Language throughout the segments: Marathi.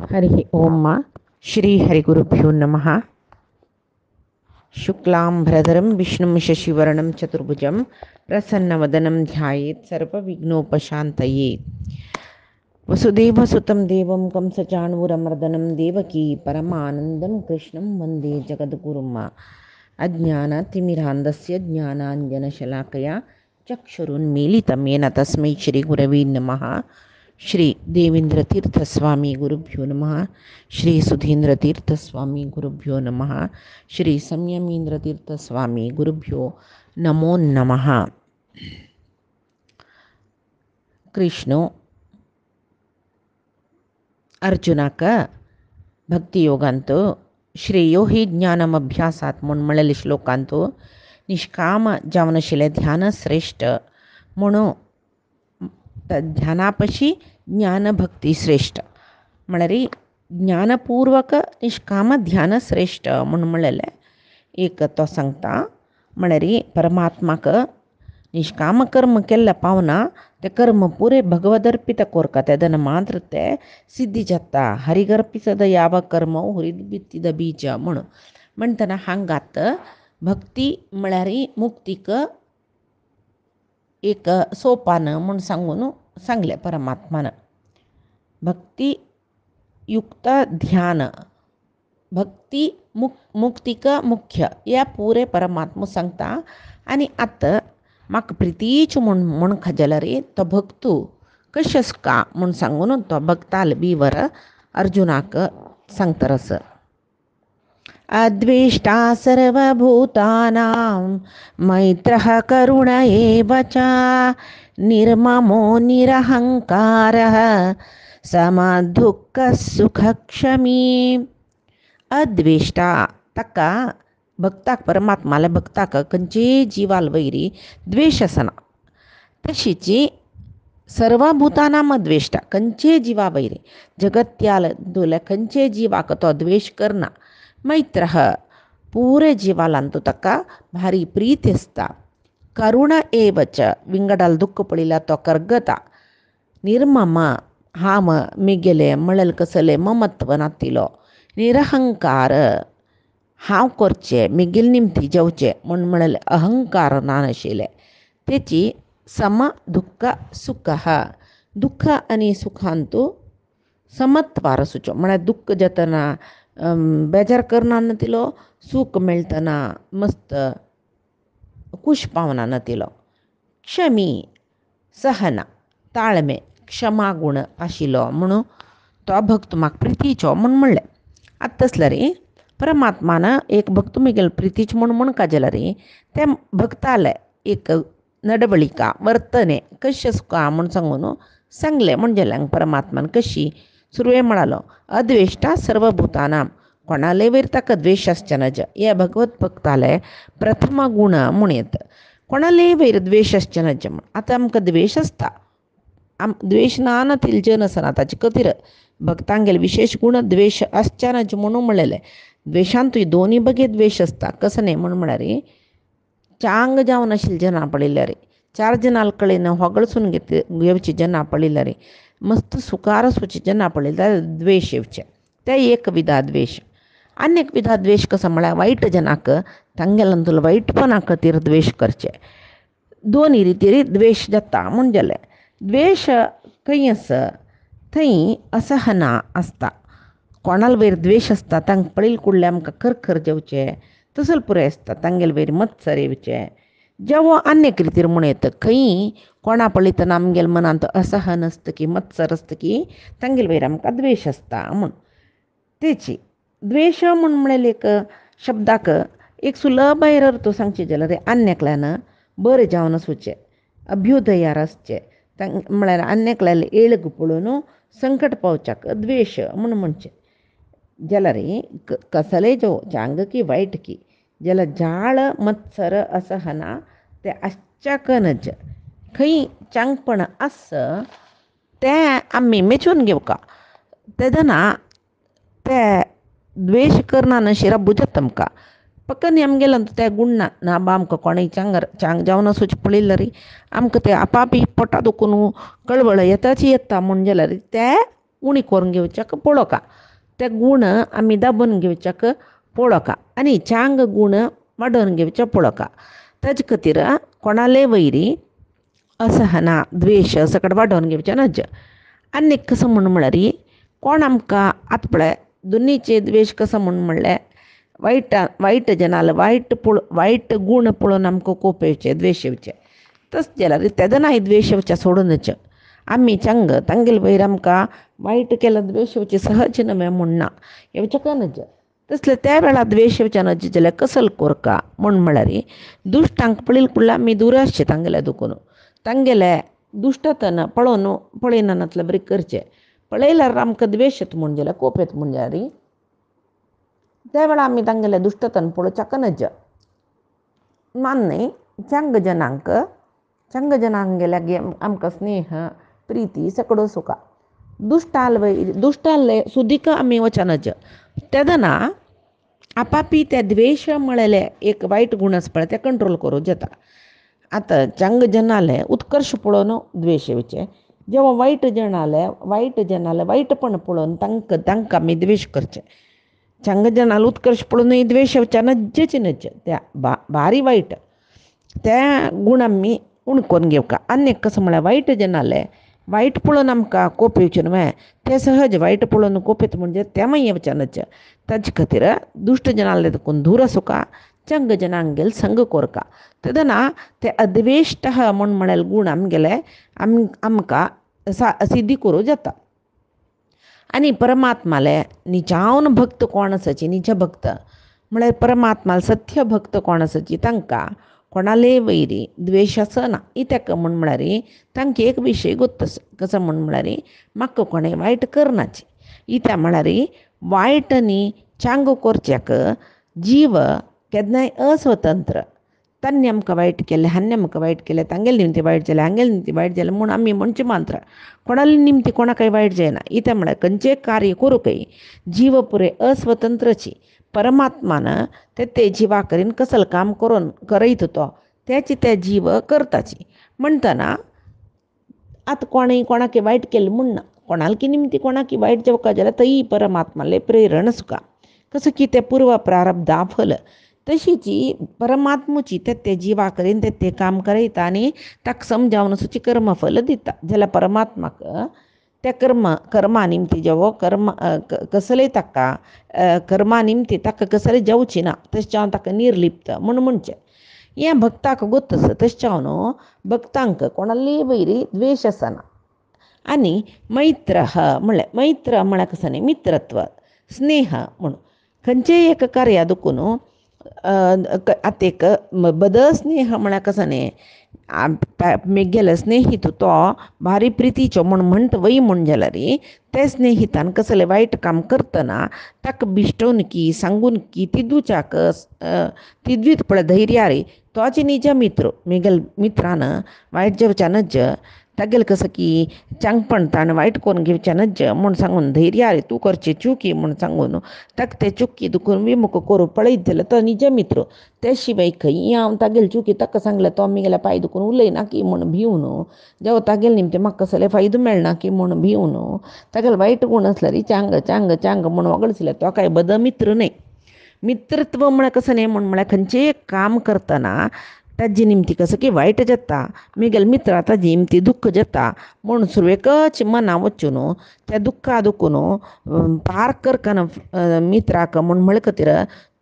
हरि ओम श्री हरिगुरुभ्यो नमः। शुक्लांभ्रधरं विष्णुं शशिवर्णं चतुर्भुजं प्रसन्नवदनं ध्यायेत् सर्वविघ्नोपशान्तये। वसुदेवसुतं देवं कंसचाणूरमर्दनं देवकी परमानन्दं कृष्णं वन्दे जगद्गुरुम्। अज्ञानतिमिरान्धस्य ज्ञानाञ्जनशलाकया चक्षुरुन्मीलितं येन तस्मै श्रीगुरवे नमः। श्री देवेंद्रतीर्थस्वामी गुरुभ्यो नमः। श्री सुधींद्रतीर्थस्वामी गुरुभ्यो नमः। श्री संयमींद्रतीर्थस्वामी गुरुभ्यो नमो नमः। कृष्णो अर्जुनाक भक्तियोगांतो श्रेयो हि ज्ञानमभ्यासात म्हणून म्हळेले श्लोकांतो निष्काम जावनशिले ध्यान श्रेष्ठ म्हणून ध्यानापशी ज्ञानभक्ती श्रेष्ठ म्हळ्यारी ज्ञानपूर्वक निष्काम ध्यान श्रेष्ठ म्हणून म्हळेले एक तो सांगता म्हळ्यारी परमात्माक निष्काम कर्म केल्ले पावना ते कर्म पुरे भगवदर्पित कोरकत ಅದನ್ನು ಮಾತ್ರ ಸಿದ್ಧಿ ಜತ್ತ ಹರಿಗರ್ಪಿಸದ ಯಾವ कर्मವು ಹುರಿದು ಬಿತ್ತಿದ ಬೀಜ म्हणताना हांगात भक्ती म्हळ्यारी मुक्तीक एक सोपान म्हणून सांगले परमात्मान। भक्ती युक्त ध्यान भक्ती मुक्तिक मुख्य या पुरे परमात्मा सांगता। आणि आता म्हाका प्रितीच म्हण खजल रे तो भक्तू कशस का म्हण सांगून तो भक्ताल बीवर अर्जुनाक सांगतरस। अद्वेष्टा सर्वभूतानां मैत्रः करुण एव च निर्ममो निरहंकारः समदुःखः सुखक्षमी। अद्वेष्टा तक्का भक्ताक परमात्माला भक्ताक खंयचे जीवाल वैरी द्वेषसना तशीची सर्वभूतानां द्वेष्टा खंयचे जीवा वैरी जगत्याल दोले खंयचे जीवाक तो द्वेष करना। मैत्रः पूरे जीवालांतू तक्का भारी प्रीती असता। करुण एव च विंगडाल दुःख पडिला तो कर्गता। निर्मम हाम मिगेले मळल कसले ममत्व नातिलो। निरहंकार हांव करचे मिगिल निमती जेवचे म्हण म्हळेले अहंकार नाशिले। तेची सम दुःख सुख दुःख आणि सुखांतू समत्वार सुचो म्हळ्यार दुःख जतना बेजार करना नतिलो सुख मेळतना मस्त खुश पावना नतिलो। क्षमी सहना ताळमे क्षमा गुण आशिलो म्हणून तो भक्त म्हाका प्रितीचो म्हण म्हणले। आतां तसलें रे परमात्मान एक भक्त मिगेल प्रितीच म्हण काजला रे ते भक्ताले एक नडवळिका वर्तने कशें का म्हण सांगले म्हणजे परमात्मान कशी सुरवे म्हणालो अद्वेष्टा सर्वभूतानां कोणाले वयर ताका द्वेष आसचे नज हे भगवत भक्ताले प्रथम गुण म्हूण येता। कोणाले वयर द्वेष आसचे नज म्हण आतां आमकां द्वेष आसता द्वेष ना नतील जन आसना ताचे खातीर भक्तांगेले विशेष गुण द्वेष आसचे नज म्हणून म्हणलेले। द्वेषांतूय दोनी बगे द्वेष आसता कसं न्ही म्हण म्हळ्यार चांग जावन आशिल्ले जना पळयल्या रे चार जनाल कडेन होगळसून घेवची जना पळयल्या रे मस्त सुकार आसुची जना पळयल्यार द्वेष येवचे ते एक विधा द्वेष। आनी एक विधा द्वेष कसो म्हळ्यार वायट जनाक तांगेलांतलो वायटपणा खातीर द्वेष करचे दोनी रितीर द्वेष जाता म्हण जालें। द्वेष खंय आसा थंय असहना आसता। कोणाल वयर द्वेष आसता तांकां पळयल कुडले आमकां खरखर जेवचे तसल पुराय आसता तांगेले वयर मत्सर येवचे जेवो आनेक रितीर म्हूण येता। खंय कोणा पळयतना आमगेले मनांत असहन आसता की मत्सर आसता की तांगेले वयर आमकां द्वेष आसता म्हूण तेची द्वेष म्हूण म्हणलेले एक शब्दाक एक सुलभ अर्थ सांगचे जाल्यार आन्यकल्यान बरें जावन आसुचें अभ्युदयार आसचें म्हळ्यार आन्यकल्याले येळग पळोवन संकट पावच्याक द्वेष म्हूण म्हणचें जाल्यार कसले जो चांग की वायट की जाल्यार जाळ मत्सर असहना ते आसच्याक नज खंय चांगपण आस तें आमी मेचून घेवका तेदना ते द्वेष करना नशी रब्बू जाता आमकां पक्का न्ही आमगेलो ते गुण ना बा आमकां कोणेय चांग जावन आसूचें पळयलें रे आमकां ते आपापी पोटा दुखून कळवळ येताची येता म्हण जाल्यार ते उणी करून घेवच्याक पळोवका. ते गुण आमी दाबून घेवच्याक पळोवका आनी चांग गुण वाडोवन घेवचे पळोवका. ताजे खातीर कोणाले वयरी असहना द्वेश सकट वाडोवन घेवचें न्हय. आनी कसो म्हळ्यार कोण आमकां आतां पळय दोनीचे द्वेश कसो म्हणल्यार वायट जनाले वायट गूण पळोवन आमकां कोप येवचे द्वेश येवचे. तस जाल्यार तेदनाय द्वेश येवचे सोडूनच आमी चांग तांगेले वयर आमकां वायट केलो द्वेश येवचे सहज न्हय म्हणना येवचेक न्हय. तसले त्या वेळार द्वेश येवचे न्हय जाल्यार कसल कोरका म्हळ्यार दुश्टांक पळयले कुडला आमी दूर आसचे तांगेल्या दुखून. तांगेले दुश्टतन पळयनातले बरें करचें. पळयल्यार आमकां द्वेश येता म्हण जाल्यार कोप येता म्हण जाल्यार त्या वेळार आमी तांगेले दुश्टतन पळोवच्याक न्हय. मान्य चांग जनांगेले आमकां स्नेह प्रिती सकड सुका. दुश्टाले सुदीक आमी वचना न्हय. तेदना आपापी ते द्वेश म्हळेले एक वायट गूण आसा पळय ते कंट्रोल करूं जाता. आतां चांग जनाले उत्कर्श पळोवन द्वेश येवचे. जेवा वायट जनाले वायटपण पळोवन तांकां आमी द्वेश करचे. चांग जनाले उत्कर्श पळोवनूय द्वेश येवचे नज्जच न्हय. त्या भारी वायट त्या गुण आमी उण करून घेवका. आनी कसो म्हळ्यार वायट जनाले वायट पळोवन आमकां कोप येवचे न्हय. ते सहज वायट पळोवन कोप येता म्हणजे ते मागीर येवचे न्हय. ताजे खातीर दुश्ट जनाले देखून दूर आसुका. चांग जनांगेल संग कोरका. तेदना ते अद्वेश्ट म्हळ्यार गूण आमगेले आमकां सिद्धी करूं जाता. आनी परमात्माले निजावन भक्त कोण आसाची निज भक्त म्हळ्यार परमात्माले सत्य भक्त कोण आसाची तांकां कोणाले वयरी द्वेश आसना. इत्याक म्हळ्यार तांकां एक विशय गोत्त कसो म्हळ्यार म्हाका कोणें वायट करनाची. इत्या म्हळ्यार वायट न्ही चांग करच्याक जीव केन्नाय अस्वतंत्र. तांणी आमकां वायट केलें हांणी आमकां वायट केलें तांगेले निमती वायट जालें हांगेले निमती वायट जालें म्हूण आमी म्हणचें मात्र कोणाले निमती कोणाकय वायट जायना. इत्या म्हळ्यार खंयचें कार्य करूंकय जीव पुरे अस्वतंत्रची. परमात्मान ते जिवा करीन कसलं काम करून करयता तो त्याची ते जीव करताची. म्हणटना आतां कोणें कोणाक वायट केलें म्हणना कोणाल निमती कोणाक वायट जावका जाल्यार थंय परमात्माले प्रेरण सुका. कसं की ते पूर्व प्रारब्धा फल तशीच परमात्मुची ते जिवा करीन ते काम करयता आनी ताका समजावन सुची कर्मफल दिता. जाल्यार परमात्माक त्या कर्मा निमती जेवो कसलेय ताका कर्मा निमती ताका कसलेय जावची ना. तशें जावन ताका निर्लिप्त म्हणचें. हें भक्ताक गोत्त आसा. तशें जावन भक्तांक कोणाली वयरी द्वेश आसना. आनी मैत्र म्हळ्यार कसो न्ही मित्रत्व स्नेह म्हणून खंयचेय एक कार्या देखून आतां एक बदल स्नेह म्हळ्यार कसो न्ही मेगेलो स्नेहीत तो भारी प्रितीचो म्हणटा वय म्हण जाल्यार ते स्नेहितान कसलें वायट काम करतना ताका बिश्टोवन की सांगून की तिदूच्याक तिदवीत पळय धैर्यारी तोच निज मित्र मेगेल मित्रान वायट जावचें न्हय. तागेले कसो की चांगपण ताणें वायट करून घेवचें न्हय म्हूण सांगून धैर्यारी तूं करचें चुकी म्हूण सांगून ताका ते चुकी दुखून विमुख करूं पळयत जाल्यार तो निज मित्र. ते शिवाय खंय हांव तागेली चुकी ताका सांगलें तो आमगेल्या पांय दुखून उलयना की म्हूण भिवून जेवा तागेले निमते म्हाका कसले फायदो मेळना की म्हूण भिवून तागेले वायट गूण आसल्यार चांग म्हूण वगळसले तो कांय बद मित्र न्हय. मित्रत्व म्हळ्यार कसो न्ही म्हळ्यार खंयचेंय काम करतना ताजे निमती कसो की वायट जाता मेगेल मित्रा ताजे निमती दुख्ख जाता म्हूण सुरवेकच मना वचून त्या दुख्खा दुखून पार करकन मित्राक म्हळे खातीर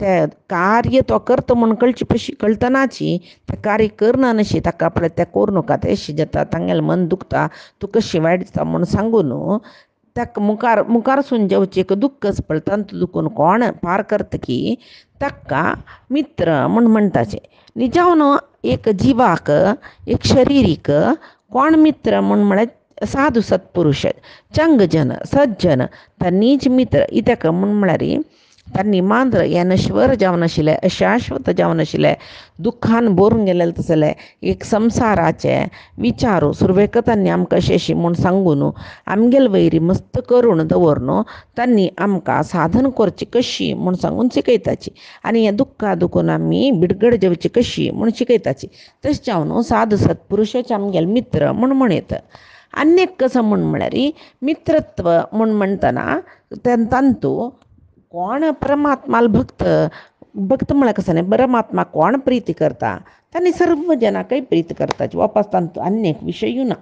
ते कार्य तो करता म्हूण कळटनाची तें कार्य करना नशी ताका आपलें तें करूं नाका तें जाता तांगेलें मन दुखता तूं कशी वायट जाता म्हूण सांगून ताका मुखार सून जेवचें एक दुख्ख आसा पळय तांतूं दुखून कोण पार करता की ताका मित्र म्हूण म्हणटाचें. निजावन एक जिवाक एक शरिरीक कोण मित्र म्हळ्यार साधू सत्पुरुश चांग जन सज्जन तांणीच मित्र. इत्याक म्हळ्यार तांणी मात्र हें नश्वर जावन आशिल्लें अशाश्वत जावन आशिल्लें दुख्खान भरून गेलेलें तसलें एक संवसाराचे विचार सुरवेक तांणी आमकां अशें म्हूण सांगून आमगेले वयरी मस्त करून दवरून तांणी आमकां साधन करची कशी म्हूण सांगून शिकयताची. आनी हें दुख्खा दुखून आमी बिडगड जेवची कशी म्हूण शिकयताची. तशें जावन साधू सत्पुरुशच आमगेले मित्र म्हूण म्हणयत. अन्य कसं म्हळ्यार मित्रत्व म्हणटना तांतू कोण परमात्माला भक्त म्हळ्यार कसं न्ही परमात्मा कोण प्रीती करता तांणी सर्व जनांकय प्रीत करताची वापस तांतू अन्य एक विशय ना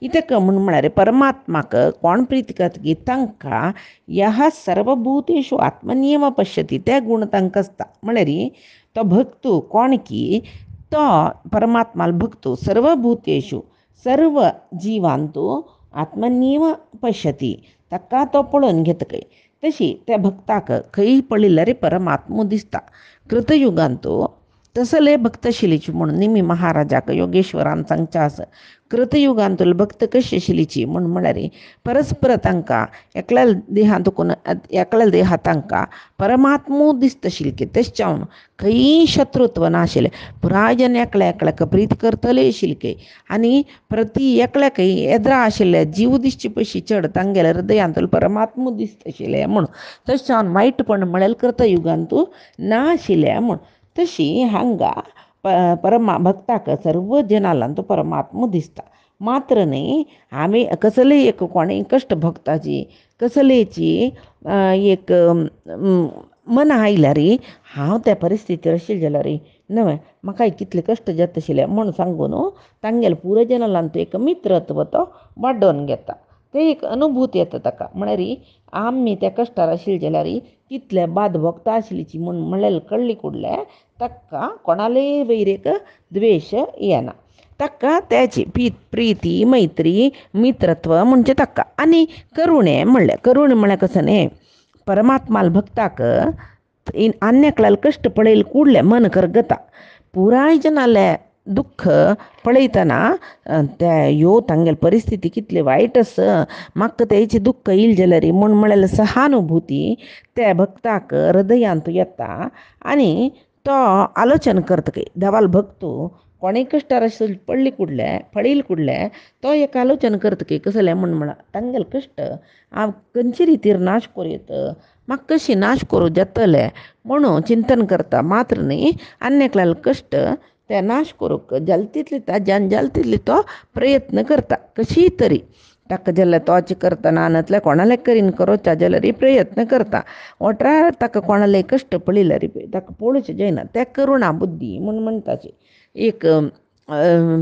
इतक म्हळ्यार परमात्माक कोण प्रीती करता की तांकां ह्या सर्वभूतेषु आत्मन्येव पश्यती ते गुण तांकां आसता म्हळ्यार तो भक्तू कोण की तो परमात्माला भक्तू सर्वभूतेषु सर्व जिवांतू आत्मन्येव पश्यती ताका तो पळोवन घेतकय तशी त्या भक्ताक खंय पळयल्यार परमात्मो दिसता कृतयुगांतू तसले भक्तशिलीची म्हणून नेहमी महाराजाक योगेश्वरान सांगचे आसा कृतयुगांतूल भक्त कशी आशिल्लीची म्हळ्यार परस्पर तांकां एकल्या देहांत तांकां परमात्मो दिसता आशिल्ले तेच खंय शत्रुत्व नाशिल्लें पुराय जन एकल्याक प्रीत करतले आशिल्ले आनी प्रती एकल्याकय येद्रा आशिल्ले जीव दिसचे पयशी चड तांगेल्या हृदयांतूल परमात्मो दिसता आशिल्ले म्हूण तशें वायटपण म्हळ्यार कृतयुगांतू ना आशिल्लें म्हूण तशी हांगा भक्ताक सर्व जनांतू परमात्मो दिसता मात्र न्ही आमी कसलेय एक कोणेय कश्ट भोगताची कसलेची एक मन आयल्यार हांव त्या परिस्थितीर आशिल्लें जाल्यार न्हय म्हाका कितले कश्ट जाता आशिल्ले म्हूण सांगून तांगेले पुरो जनांतू एक मित्रत्व तो वाडोवन घेता ते एक अनुभूती येता ताका म्हळ्यार आमी त्या कश्टार आशिल्ले जाल्यार कितले बाद भोगता आशिल्लीची म्हळ्यार कळ्ळी कुडले ताका कोणालेय वैरेक द्वेश येना ताका त्याची प्रीती मैत्री मित्रत्व म्हणजे ताका आनी करुणे म्हळ्यार कसं न्ही परमात्माल भक्ताक अन्यकलाल कश्ट पळयल कुडले मन करगता पुराय जनाले दुख्ख पळयतना ते तांगेली परिस्थिती कितली वायट आसा म्हाका तेची दुख्ख येयलें जाल्यार म्हळ्यार सहानुभूती त्या भक्ताक हृदयांत येता आनी तो आलोचन करतकय देवाल भक्तू कोणेय कश्टार पडली कुडले तो एक आलोचन करतकय कसलें म्हळ्यार तांगेले कश्ट हांव खंयचे रितीर नाश करीत म्हाका कशी नाश करूं जातले म्हणून चिंतन करता मात्र न्ही अन्यकलाल कश्ट ते नाश करूंक जाल तितली तो प्रयत्न करता कशी तरी ताका जाल्यार तोच करतना नातल्या कोणाले करीन करोवचा जाल्यार प्रयत्न करता ओट्रार ताका कोणाले कश्ट पळयल्यार ताका पळोवचें जायना ते करुणा बुद्धी म्हूण म्हणटाची एक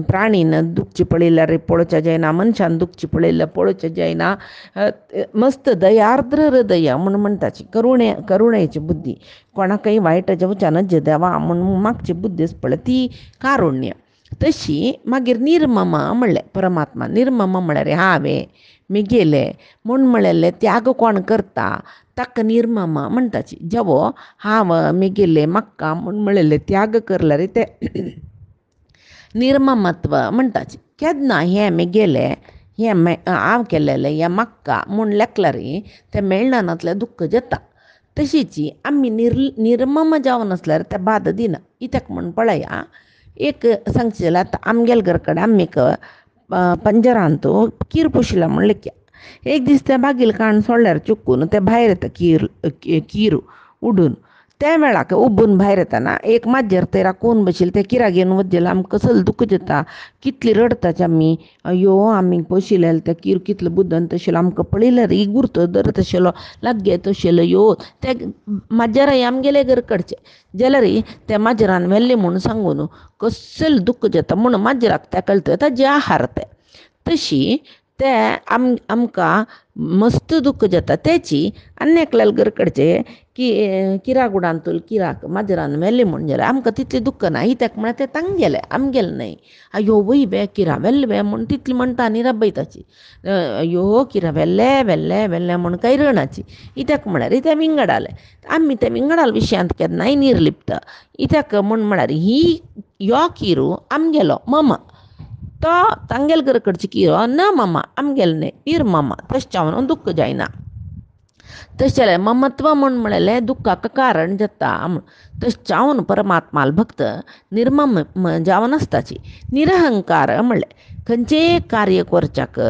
प्राणीन दुखची पळयल्यार पळोवचें जायना मनशान दुखची पळयल्यार पळोवचें जायना मस्त दयार्द्र हृदय म्हूण म्हणटाची करुणेची बुद्धी कोणाकय वायट जावचें नज देवा म्हूण मागची बुद्धी आसा पळय ती कारुण्य तशी मागीर निर्ममा म्हणलें परमात्मा निर्ममा म्हळ्यार हांवें म्हगेले म्हूण म्हळ्ळें त्याग कोण करता ताका निर्ममा म्हणटाची जेवो हांव म्हगेले म्हाका म्हूण म्हळेलें त्याग करल्यार ते निर्ममत्व म्हणटाची केन्ना हें म्हगेलें हांव केलेलें हें म्हाका म्हूण लेखल्यार तें मेळनातलें दुख्ख जाता तशीची आमी निर्मम जावन आसल्यार तें बाद दिना कित्याक म्हूण पळया एक सांगचें जाल्यार आतां आमगेले घरा कडेन आमीक पंजरांतू कीर पोशिल्लो म्हूण लेख्या एक दीस तें बागील काण सोडल्यार चुकून तें भायर येता कीर उडून त्या वेळाक उबून भायर येताना एक माजर ते राखून बशिल्लें तें किरा घेवन वचलें आमकां कसलें दुख्ख जाता कितली रडताची आमी अयो आमी पोशिल्लें तें कीर कितलो बुदन तशिल्लो आमकां पळयल्यार गुर्त धरत आशिल्लो लागीं आशिल्लो यो ते माजराय आमगेले घर कडचे जाल्यार त्या माजरान व्हेल्लें म्हूण सांगून कसलें दुख्ख जाता म्हूण माजराक तें कळटा ताजें आहार तें तशी ते आमकां मस्त दुख्ख जाता तेची अन्यकलाल घर कडचे किरागुडांतूल किराक माजरान व्हेल्लें म्हूण जाल्यार आमकां तितलें दुख्ख ना कित्याक म्हळ्यार तें तांगेलें आमगेलें न्हय अयो वय वे किरा व्हेल्लें म्हूण तितली म्हणटा आनी राबयताची अयो किरा व्हेल्लें म्हूण काही रणाची कित्याक म्हळ्यार तें विंगडालें आमी त्या विंगडाल विशयांत केन्नाय निर्लिप्त कित्याक म्हळ्यार यो किरू आमगेलो मामा तो तांगेले घर कडची किरो न मामा आमगेलें न्हय निर्ममा तशें हांव दुख्ख जायना तशें जाल्यार ममत्व म्हळ्ळें दुख्खाक कारण जाता तशें जावन परमात्माल भक्त निर्मम जावन आसताची निरहंकार म्हणलें खंयचेय कार्य करच्याक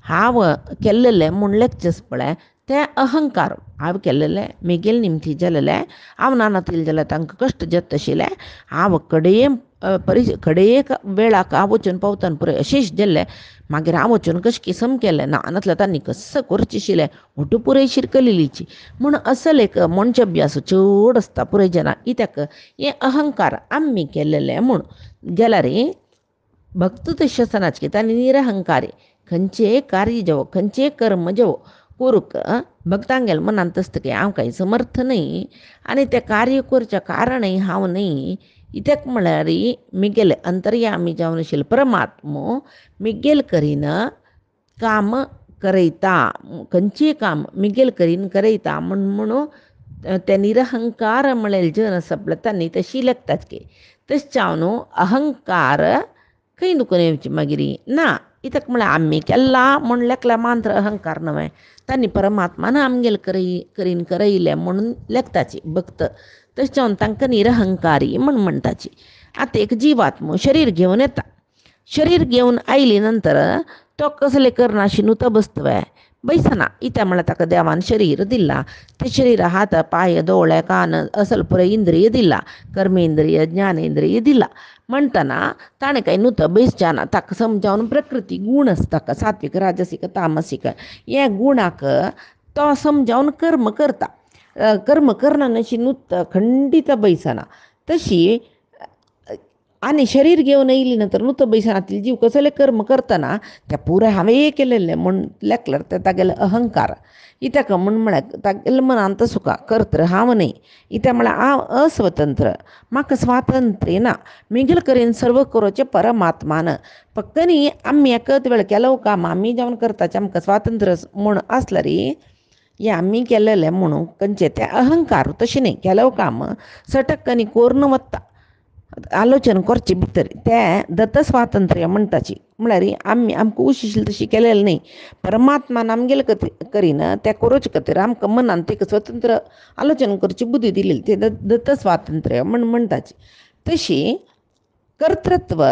हांव केल्लें म्हूण लेखचें पळय तें अहंकार हांव केल्लें म्हगेलें निमती जालेलें हांव ना नातलें जाल्यार तांकां कश्ट जाता आशिल्लें हांव कडेन वेळाक हांव वचून पावतना पुराय अशेंच जाल्लें मागीर हांव वचून कशें सम केलें ना नातल्या तांणी कसं करचेशिल्लें ओटू पुरयशीर कलिलीची म्हूण असल एक मनचे अभ्यास चड आसता पुराय जना कित्याक हें अहंकार आमी केल्लें म्हूण गेल्यार भक्त दशसनाचे तांणी निरहंकारी खंयचेय कार्य जेवो खंयचेय कर्म जेवो करूंक भक्तांगेल मनांत आसता की हांव कांय समर्थ न्हय आनी तें कार्य करचें कारणय हांव न्हय कित्याक म्हळ्यार मिगेल अंतर्यामी जावन आशिल्लो परमात्मो मिगेल करीन काम करयता खंयचेय काम मिगेल करीन करयता म्हणून ते निरहंकार म्हळेल जन सपळता न्ही तशी लेखतात की तशें जावन अहंकार खंय दुखून येवची मागीर ना कित्याक म्हळ्यार आमी केला म्हूण लेखला मात्र अहंकार न्हय तांणी परमात्मान आमगेल करीन करयलें म्हणून लेखताची भक्त तशें जावन तांकां निरहंकारी म्हूण म्हणटाची आतां एक जिवात्मो शरीर घेवन येता शरीर घेवन आयली नंतर तो कसले करनाशी न्हू बसतवे बैसना इत्या म्हळ्यार ताका देवान शरीर दिला ते शरीरा हात पाय दोळे कान असल पुराय इंद्रिय दिला कर्मेंद्रिय ज्ञानेंद्रिय दिला म्हणटना ताणें कांय न्हू बैसचेना ताका समजावन प्रकृती गूण आसता ताका सात्वीक राजसीक तामसीक हे गुणाक तो समजावन कर्म करता कर्म करना नशी न्हू खंडीत बैसना तशी आनी शरीर घेवन येयली नंतर न्हू बैसनातली जीव कसले कर्म करतना त्या पुराय हांवें केलेलें म्हूण लेखल्यार ते तागेले अहंकार कित्याक म्हळ्यार तागेले मनांत सुका कर्तृ हांव न्हय कित्याक म्हळ्यार हांव अस्वतंत्र म्हाका स्वातंत्र्य ना मिगेल करीन सर्व करचें परमात्मान फक्त न्ही आमी एकच वेळ केलो काम आमी जेवण करताचें आमकां स्वातंत्र्य म्हूण आसल्यार हें आमी केलेलें म्हणून खंयचें तें अहंकार तशें न्ही केलो काम सटक्कनी कोरून वता आलोचन करचे भितर तें दत्त स्वातंत्र्य म्हणटाची म्हळ्यार आमी आमकां उशिशील तशी केलेलें न्ही परमात्मान आमगेले करीन तें करूचे खातीर आमकां मनांत एक स्वतंत्र आलोचन करची बुद्धी दिलेली तें दत्त स्वातंत्र्य म्हूण म्हणटाची तशी कर्तृत्व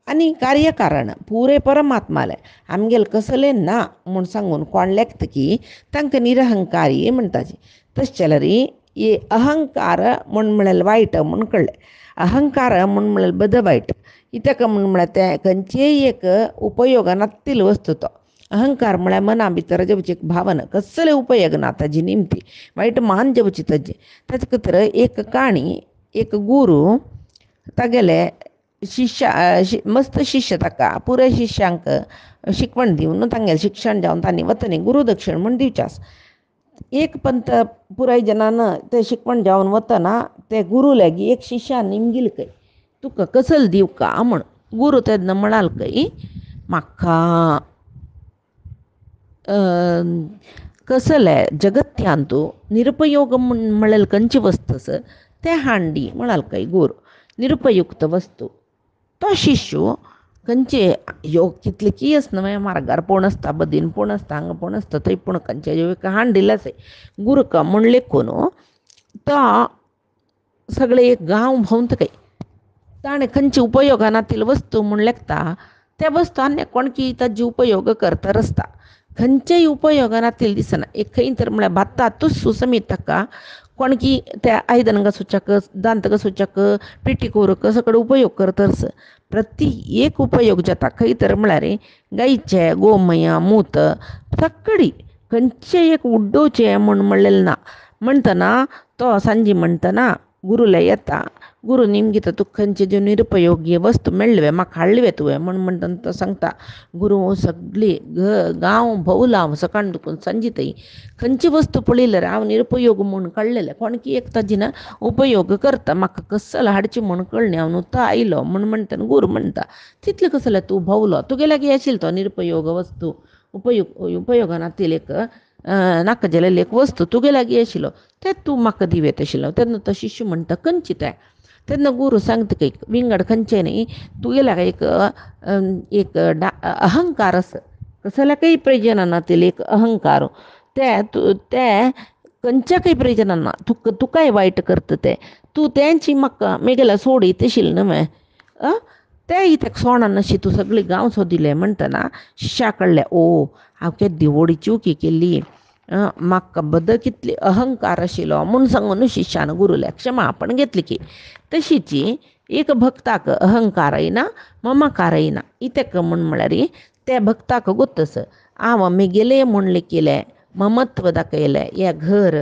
आनी कार्यकारण पुरे परमात्माले आमगेले कसलें ना म्हूण सांगून कोण लेखता की तांकां निरहंकारी म्हणटाची तशें जाल्यार हे अहंकार म्हूण म्हळ्यार वायट म्हूण कळ्ळें अहंकार म्हूण म्हळ्यार बद वायट कित्याक म्हूण म्हळ्यार तें खंयचेय एक उपयोगान नासतील वस्तू तो अहंकार म्हळ्यार मना भितर जेवची एक भावना कसले उपयोग ना ताजी निमती वायट मान जेवची ताजे ताजे खातीर एक काणी एक गुरू तागेले शिश्य मस्त शिश्य ताका पुराय शिश्यांक शिकवण दिवन तांगेलें शिक्षण जावन तांणी वतनी गुरुदक्षिण म्हूण दिवच्यास एक पंत पुराय जनान ते शिकवण जावन वतना ते गुरू लागीं एक शिश्यान निमगील खंय तुका कसल दिव का म्हूण गुरू तेन्ना म्हणाल खंय म्हाका कसले जगत्यान तूं निरुपयोग म्हळ्यार खंयची वस्त तें हांडी म्हणाल खंय गुरू निरुपयुक्त वस्तू तो शिष्य खंयचे योग कितले की न्हय मार्गार पूण आसता बदीन पूण आसता हांगा पूण आसता थंय पूण खंयचे एक हांड दिल्यास गुरूक म्हूण लेखून तो सगळे एक गांव भोंवता खंय ताणें खंयची उपयोगा नातील वस्तू म्हूण लेखता त्या वस्तू आनी कोणकी ताजी उपयोग करता आसता खंयचेय उपयोगा नातील दिसना एक खंय तर म्हळ्यार भाता तुस्सू समीत ताका कोणकी त्या आयदन घासूच्याक दांत घासूच्याक पिटी करूंक सगळे उपयोग करतस प्रती एक उपयोग जाता खंय तर म्हळ्यार गायचे गोमय मूत सगळी खंयचे एक उड्डोवचें म्हूण म्हणलेलें ना म्हणटना तो सांजी म्हणटना गुरूला येता गुरू निमगीता तुका खंयचे ज्यो निरुपयोगी वस्तू मेळ्ळवे म्हाका हाडले तुवें म्हूण म्हणटना तो सांगता गुरू सगळी गांव भोंवला हांव सकाळ दुखून सांजी थंय खंयची वस्तू पळयली जाल्यार हांव निरुपयोग म्हूण कळलेलें कोणकी एक ताजी ना उपयोग करता म्हाका कसलो हाडची म्हूण कळ्ळें हांव नुतो आयलो म्हूण म्हणटना गुरू म्हणटा तितलें कसलें तूं भोंवलो तुगे लागीं आशिल्लो तो निरुपयोग वस्तू उपयोगा नातील एक नाका जाल्यार एक वस्तू तुगे लागीं आशिल्लो तें तूं म्हाका दिवेत आशिल्लो तेन्ना तो शिष्य म्हणटा खंयची तें तेन्ना गुरू सांगता की विंगड खंयचें न्ही तुगे लागीं एक अहंकार आसा कसल्याकय प्रयोजन नातील एक अहंकार ते खंयच्याकय प्रयोजन ना तुकाय वायट करता ते तूं तेंची म्हाका मेगेला सोडीत आशिल्लो न्हय तें तेका सोडना अशी तूं सगळी गांव सोदिलें म्हणटना शिश्या कळ्ळें ओ हांव केदी व्हडी चुकी केल्ली म्हाका बद्दल कितली अहंकार आशिल्लो म्हूण सांगून शिश्यान गुरूल्या क्षमापण घेतली की तशीची एक भक्ताक अहंकारय ना ममकारय ना इतेक म्हूण म्हळ्यार त्या भक्ताक गोतस आव मेगेले म्हणले केले ममत्व दाखयले या घर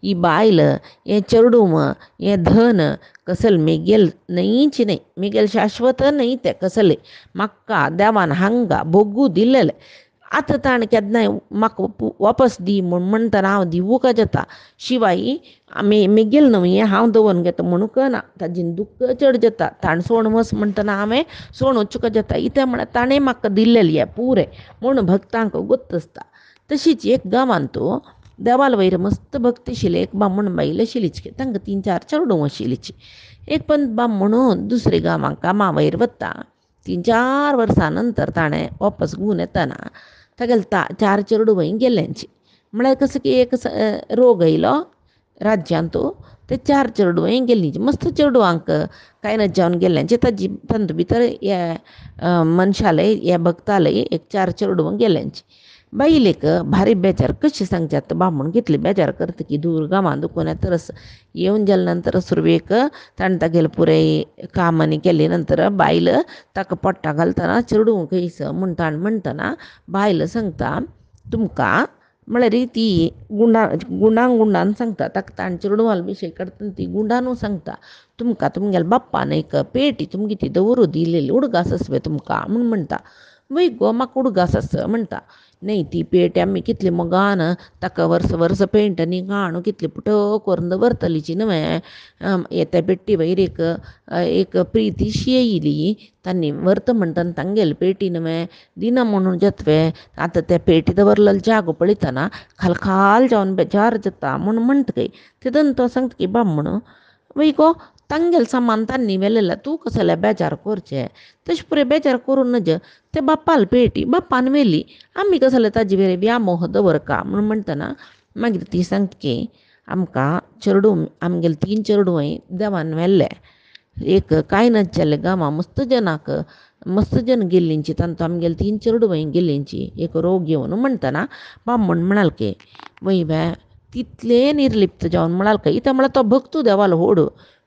ही बायल हे चेडूम हे धन कसल मेगेल नाहीच नाही मेगेल शाश्वत नाही ते कसले म्हाका देवान हांगा भोगू दिलेले आतां ताण केन्नाय म्हाका वापस दी म्हूण म्हणटना हांव दिवूं जाता शिवाय मेगेल न्हय हें हांव दवरून घेता म्हणूंक ना ताजें दुख्ख चड जाता ताण सोण वच म्हणटना हांवें सोण वचूंक जाता इतें म्हळ्यार ताणें म्हाका दिल्लेलें हें पुरें म्हूण भक्तांक गोत्त आसता. तशीच एक गांवांत देवाल वयर मस्त भक्त आशिल्ले एक बामण बायल आशिल्लीच तांकां 3-4 चेडूं आशिल्लींच एक पण बामण दुसरे गांवांक कामा वयर वता 3-4 वर्सां नंतर ताणें वापस घेवन येतना तागेले 4 चेडूं गेल्यांची म्हळ्यार कसो की एक रोग येयलो राज्यांत ते 4 चेडूं गेल्लींची मस्त चेडवांक कांय न जावन गेल्यांचे तातूंत भितर ह्या मनशालय ह्या भक्तालय एक 4 चेडूं गेल्यांची बायलेक भारी बेजार कशें सांगचें बामण कितले बेजार करता की दूर गांवांत दुखून तरस येवन गेले नंतर सुरवेक ताणें तागेलें पुराय काम आनी केले नंतर बायल ताका पोट्टा घालतना चेडूं खंयस म्हूण ताणें म्हणटना बायल सांगता तुमकां म्हळ्यार ती गुंडान सांगता ताका ताणें चेडवाल विशय करतना ती गुंडानू सांगता तुमकां तुमगेल्या बाप्पान एक पेटी तुमगे ती दवरूं दिलेली उडगास आसवे तुमकां म्हूण म्हणटा वय गो म्हाका उडगास आस म्हणटा न्ही ती पेट आमी कितली मोगान ताका वर्स पेंट आनी घाण कितली पुटो करून दवरतलीची न्हय त्या पेटी वयर एक प्रितीशी येयली तांणी व्हरता म्हणटना तांगेले पेटी न्हय दिना म्हणून जतवे आतां त्या पेटी दवरलेलो जागो पळयतना खालखाल जावन बेजार जाता म्हूण म्हणटकय तेदन तो सांगता की बामण वय गो तांगेलें सामान तांणी व्हेलेलें तूं कसले बेजार करचें तशें पुरे बेजार करून नज ते बाप्पाल पेटी बाप्पान व्हेली आमी कसले ताजे वेरे व्यामोह दवरका म्हूण म्हणटना मागीर ती सांगता की आमकां चेडूं आमगेले 3 चेडूं देवान व्हेल्ले एक कांय नासले गांवां मस्त जन गेल्लींची तांतूं आमगेले 3 चेडूं गेल्लींची एक रोग घेवन म्हणटना बामण म्हणाल की वय बाय तितले निर्लिप्त जावन म्हणाल की इता म्हळ्यार तो भक्तू देवालो होड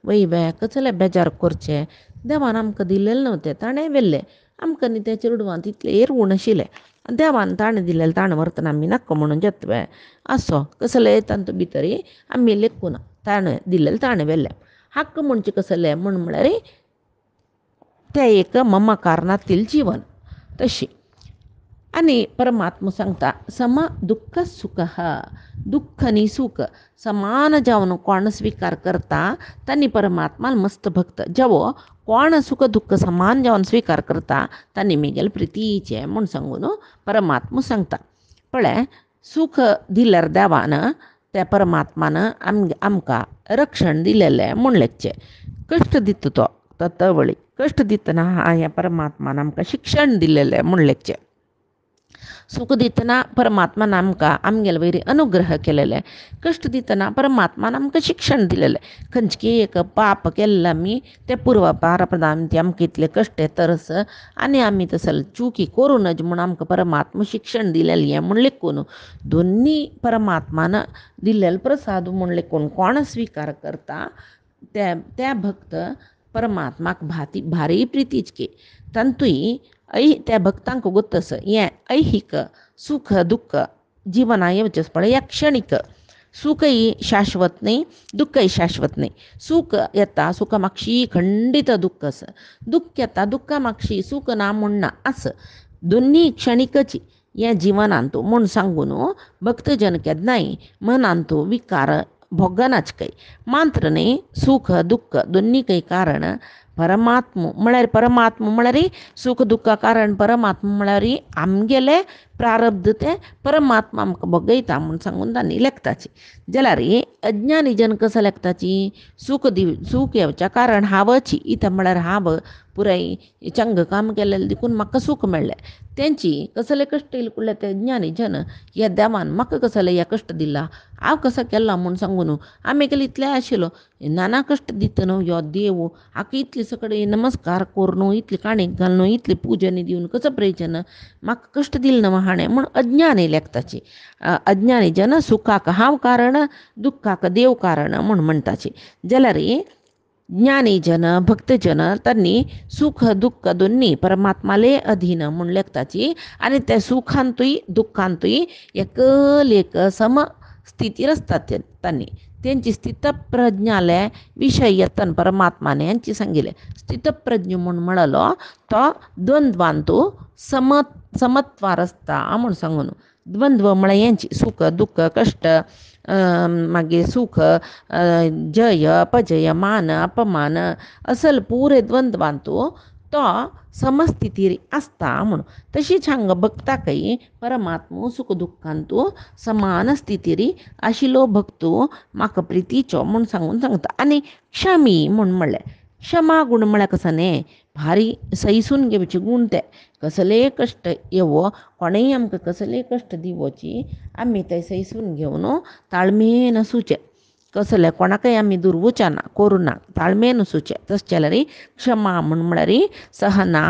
वय बाय कसले बेजार करचें देवान आमकां दिलेलें नव्हतें ताणें व्हेल्लें आमकां न्ही त्या चेडवान तितले एरवून आशिल्लें देवान ताणें दिलेलें ताणें व्हरतना आमी नाका म्हणून जतवे आसो कसले तांतूं भितर आमी लेखून ताणें दिलेलें ताणें व्हेल्लें हक्क म्हणचे कसलें म्हळ्यार तें एक ममकारणातील जीवन तशी आनी परमात्मा सांगता सम दुःख सुख दुःख आनी सूख समान जावन कोण स्विकार करता तांणी परमात्मा मस्त भक्त जेवो कोण सुख दुःख समान जावन स्विकार करता तांणी मेगेल प्रितीचे म्हूण सांगून परमात्मा सांगता पळय सूख दिल्यार देवान त्या परमात्मान आमकां रक्षण दिलेलें म्हूण लेखचें कश्ट दिता तो तवळी कश्ट दितना ह्या परमात्मान आमकां शिक्षण दिलेलें म्हूण लेखचें सूख दितना परमात्मान आमकां आमगेले वयरी अनुग्रह केलेले कश्ट दितना परमात्मान आमकां शिक्षण दिलेलें खंयचें एक पाप केल्लें आमी तें पूर्वपारपदान ती आमकां इतले कश्ट तरस आनी आमी तसले चुकी करूं नज म्हूण आमकां परमात्मा शिक्षण दिलेलें हें म्हूण लेखून दोनी परमात्मान दिल्लेलो प्रसाद म्हूण लेखून कोण स्विकार करता त्या भक्त परमात्माक भारी प्रितीचके तांतूय त्या भक्तांक गोतस हें ऐहिक सुख दुःख जिवना येवचेच पळय ह्या क्षणीक सूखय शाश्वत न्ही दुःखय शाश्वत न्ही सूख येता सुखा मागशी खंडीत दुःख आस दुःख येता दुःखा मागशी सूख ना म्हूण ना आस दोनी क्षणिकची हें जिवनांत म्हूण सांगून भक्तजन केन्नाय मनांत विकार भोगनाच काय मात्र न्ही सुख दुःख दोनीकय कारण परमात्मा म्हळ्यार सुख दुःखा कारण परमात्मा म्हळ्यार आमगेले प्रारब्ध ते परमात्मा आमकां भोगयता म्हूण सांगून तांणी लेखताची जाल्यार अज्ञानी जन कसो लेखताची सूख येवच्या कारण हांवची इता म्हळ्यार हांव पुराय चंग काम केलेलें देखून म्हाका सूख मेळ्ळें तेंची कसले कश्ट येयले कुळ्ळे ते ज्ञानी जन ह्या देवान म्हाका कसले ह्या कश्ट दिला हांव कसो केला म्हूण सांगून आमी केले इतले आशिल्लो नाना कश्ट दिता न्हू ह्यो देव हाका इतले सकळे नमस्कार करून इतली काणीक घालून इतली पुजनी दिवन कसो प्रयोजन म्हाका कश्ट दिले न्हू हाणें म्हूण अज्ञानी लेखताची अज्ञानी जन सुखाक हांव कारण दुःखाक देव कारण म्हूण म्हणटाची जाल्यार ज्ञानी जन भक्तजन त्यांनी सुख दुःख दोन्ही परमात्माले अधीन म्हूण लेखताची आणि त्या सुखांतूय दुःखांतूय एक सम स्थितीर असतात त्यांनी त्यांची स्थितप्रज्ञाले विषय येतन परमात्माने यांची सांगिले स्थितप्रज्ञ म्हणून म्हणलो तो द्वंद्वांतू समत्वार असता म्हणून सांगून द्वंद्व म्हळ्या यांची सुख दुःख कष्ट मागे सुख जय अपजय मान अपमान असल पुरे द्वंद्वांतू तो समस्थिती असता म्हणून तशीच हांग भक्ता काही परमात्मो सुख दुःखांतू समान स्थितीरी आशिलो भक्तो म्हाका प्रितीचो म्हणून सांगता आणि क्षमी म्हणून म्हणले क्षमा गुण म्हळ्या कसं न्ही भारी सैसून घेवचे गुण ते कसले कष्ट येवो कोणेय आमकां कसले कष्ट दिवची आमी ते सैसून घेवन ताळमेन सुचे कसले कोणाकय आमी दुर्वचना करूना ताळमेन सुचे तशें जाल्यार क्षमा म्हणून म्हळ्यार सहना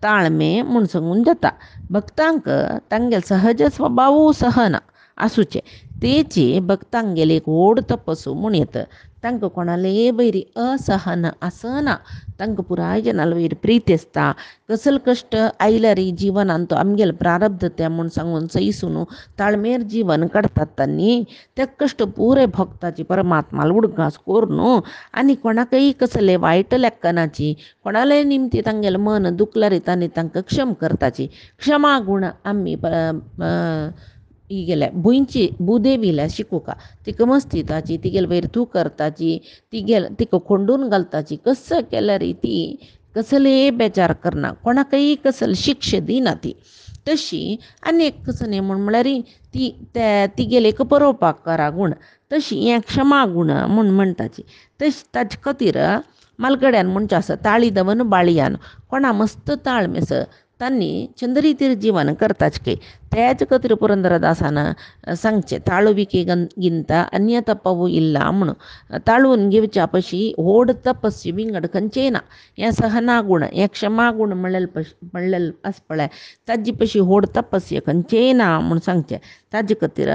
ताळमे म्हूण सांगून जाता भक्तांक तांगेले सहज स्वभाव सहन आसूचे तेची भक्तांगेले एक व्हड तपसू म्हूण येता तांकां कोणाले वयरी असहन आसना तांकां पुराय जनाल वयर प्रीती आसता कसल कश्ट आयल्यार जिवनांत तो आमगेले प्रारब्ध ते म्हूण सांगून सैसून ताळमेर जीवन काडटात तांणी ते कश्ट पुरे भक्ताची परमात्माला उडगास करून आनी कोणाकय कसले वायट लेखनाची कोणाले निमती तांगेले मन दुखल्यार तांणी तांकां क्षम करताची क्षमा गुण आमी ಈಗೆಲ್ಲ ಬುಂಚಿ ಭೂದೇವಿಲ शिकोका तिका मस्तिताची तिगेल वयर तूं करताची तिका खोंडून घालताची कसं केल्यार ती कसले बेजार करना कोणाकय कसल शिक्षा दिना ती तशी आनी एक कसं न्ही म्हळ्यार ती तिगेले एक परोपकारा गुण तशी हें क्षमा गुण म्हूण म्हणटाची तशी ताजे खातीर मालगड्यान म्हणचे आसा ताळी दवन बाळयान कोणा मस्त ताळमेस तांणी चंद्रितीर जीवन करताच तेच खातीर पुरंदरदासान सांगचे ताळुविके गिंत अन्य तपवू इल्ला म्हणून ताळून घेवच्या पशी व्हड तपस्वी विंगड खंयचेय ना हें सहना गुण हें क्षमा गुण म्हणलें आस पळय ताजी पशी व्हड तपस्या खंयचेय ना म्हूण सांगचें ताजे खातीर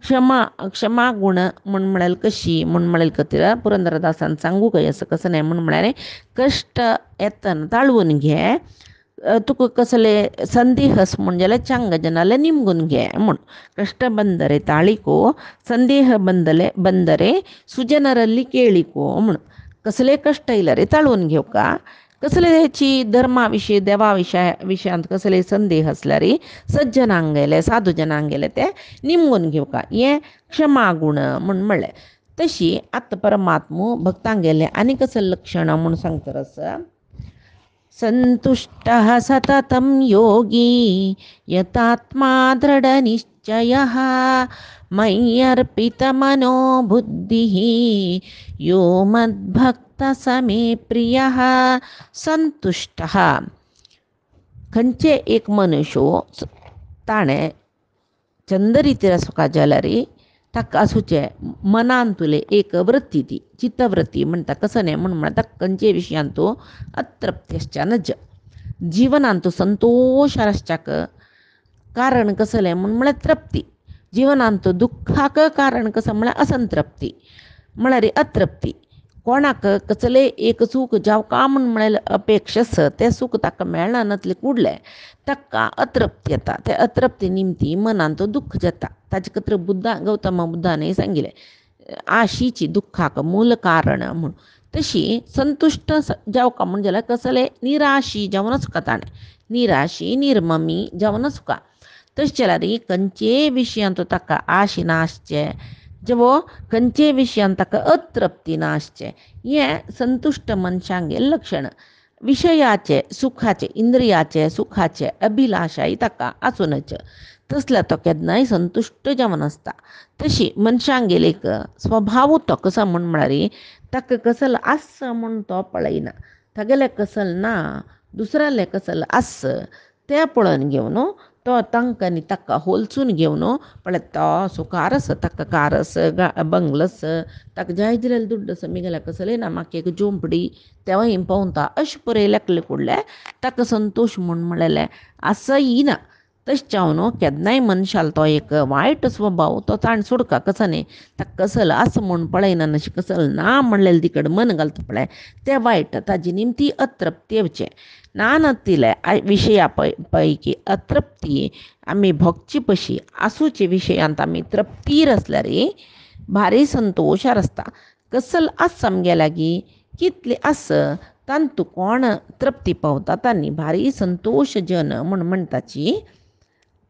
क्षमा गुण म्हूण म्हळ्यार कशी म्हूण म्हळ्यार खातीर पुरंदरदासान सांगू काय असं कसं नाही म्हूण म्हळ्यार कश्ट येतना ताळून घे तुका कसले संदेहस म्हूण जाल्यार चांग जनाले निमगून घे म्हूण कष्ट बंदरे ताळीको संदेह बंदरे सुजनರಲ್ಲಿ ಕೇಳಿಕೋ म्हूण कसले कश्ट येयल्यार ताळून घेवका कसलेची धर्मा विशीं देवा विशयांत कसले संदेह आसल्यार सज्जनांगेले साधू जनांगेले ते निमगून घेवका हें क्षमा गुण म्हूण म्हणलें तशी आत्ता परमात्मो भक्तांगेले आनी कसले लक्षण म्हूण सांगता आसा संतुष्टः सततं योगी यतात्मा दृढनिश्चयः मय्यर्पितमनो बुद्धिः यो मद्भक्तः मे प्रियः संतुष्टः खंयचे एक मनुष्य ताणें चंद्रितीर सुखा जाल्यार ताका आसूचे मनांतुले एक वृत्ती ती चित्तवृत्ती म्हणटा कसं न्ही म्हूण म्हणटा खंयचे विशयांत अतृप्ती आसच्या नज जिवनांत संतोश आसच्याक कारण कसलें म्हूण म्हळ्यार तृप्ती जिवनांत दुख्खाक कारण कसं म्हळ्यार असंतृप्ती म्हळ्यार अतृप्ती कोणाक कसले एक सूख जावका म्हूण म्हळ्यार अपेक्षा आसा तें सूख ताका मेळना नातले कुडलें ताका अतृप्ती येता ते अतृप्ती निमती मनांत दुख्ख जाता ताजे खातीर गौतम बुद्धानय सांगिल्लें आशीची दुख्खाक मूल कारण म्हूण तशी संतुश्ट जावका म्हूण जाल्यार कसले निराशी जावन सुका ताणें निराशी निर्ममी जावन सुका तशें जाल्यार खंयचे विशयांत ताका आश नासचे जेवो खंयचे विशयांत ताका अतृप्ती नासचे हें संतुश्ट मनशांगें लक्षण विशयाचे सुखाचे इंद्रियाचे सुखाचे अभिलाशाय ताका आसूनच तसल्या तो केन्नाय संतुश्ट जावन आसता तशी मनशांगेले एक स्वभाव तो कसो म्हूण म्हळ्यार ताका कसल आस म्हूण तो पळयना तागेले कसल ना दुसऱ्याले कसल आस तें पळोवन घेवन तो तांकां आनी ताका होलसून घेवन पळय तो सुखार आसा ताका कार आसा बंगलो आसा ताका जाय दिलेले दुड्ड आसा मिगेल्या कसलें ना म्हाका एक झोंपडी तेवूय पावता अशें पळय लेखलें फुडलें ताका संतोश म्हूण म्हळेलें आसय ना तशें केन्नाय मनशाल तो एक वायट स्वभाव तो ताण सोडका कसं न्ही ताका कसल आस म्हूण पळयना अशें कसल ना म्हणलेलें तिकड मन घालता पळय तें वायट ताजे निमती अतृप्ती येवचें नानतिले विशया पैकी अतृप्ती आमी भोगची पशी आसूचे विशयांत आमी तृप्तीर आसल्यार भारी संतोशार आसता कसल आस आमगे लागीं कितले आस तांतू कोण तृप्ती पावता तांणी भारी संतोश जन म्हूण म्हणटाची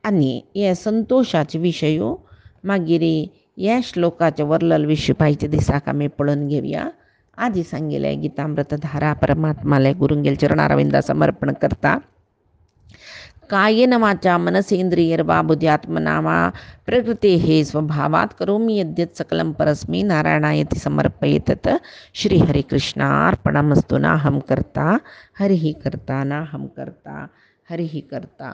आनी हे संतोशाचे विशयो मागीर हे श्लोकाचे वर्लल विशय पायच्या दिसाक आमी पळोवन घेवया आदी सांगिल्ले गीतामृत धारा परमात्माले गुरुंगेल चरणारविंदा समर्पण करता कायेन वाचा मनसेंद्रियर्वा बुद्ध्यात्मना वा प्रकृतेः स्वभावात् करोमि यद्यत् सकलं परस्मै नारायणायति समर्पयेतत् श्री हरिकृष्णार्पणमस्तु नाहं कर्ता हरिः कर्ता नाहं कर्ता हरिः कर्ता।